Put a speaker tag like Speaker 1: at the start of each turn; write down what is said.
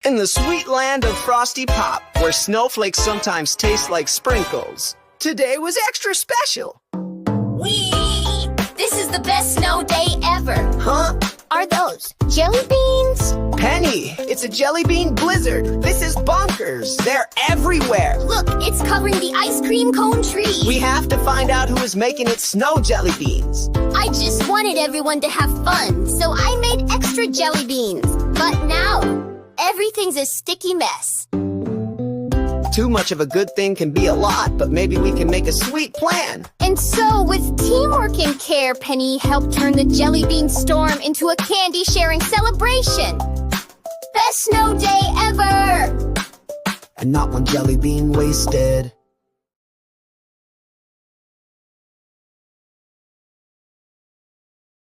Speaker 1: In the sweet land of Frosty Pop, where snowflakes sometimes taste like sprinkles, today was extra special.
Speaker 2: Whee! This is the best snow day ever.
Speaker 1: Huh?
Speaker 2: Are those jelly beans?
Speaker 1: Penny, it's a jellybean blizzard. This is bonkers. They're everywhere.
Speaker 2: Look, it's covering the ice cream cone tree.
Speaker 1: We have to find out who is making it snow jelly beans.
Speaker 2: I just wanted everyone to have fun, so I made extra jelly beans. But now, everything's a sticky mess.
Speaker 1: Too much of a good thing can be a lot, but maybe we can make a sweet plan.
Speaker 2: And so, with teamwork and care, Penny helped turn the Jellybean storm into a candy-sharing celebration. Best snow day ever!
Speaker 1: And not one jelly bean wasted.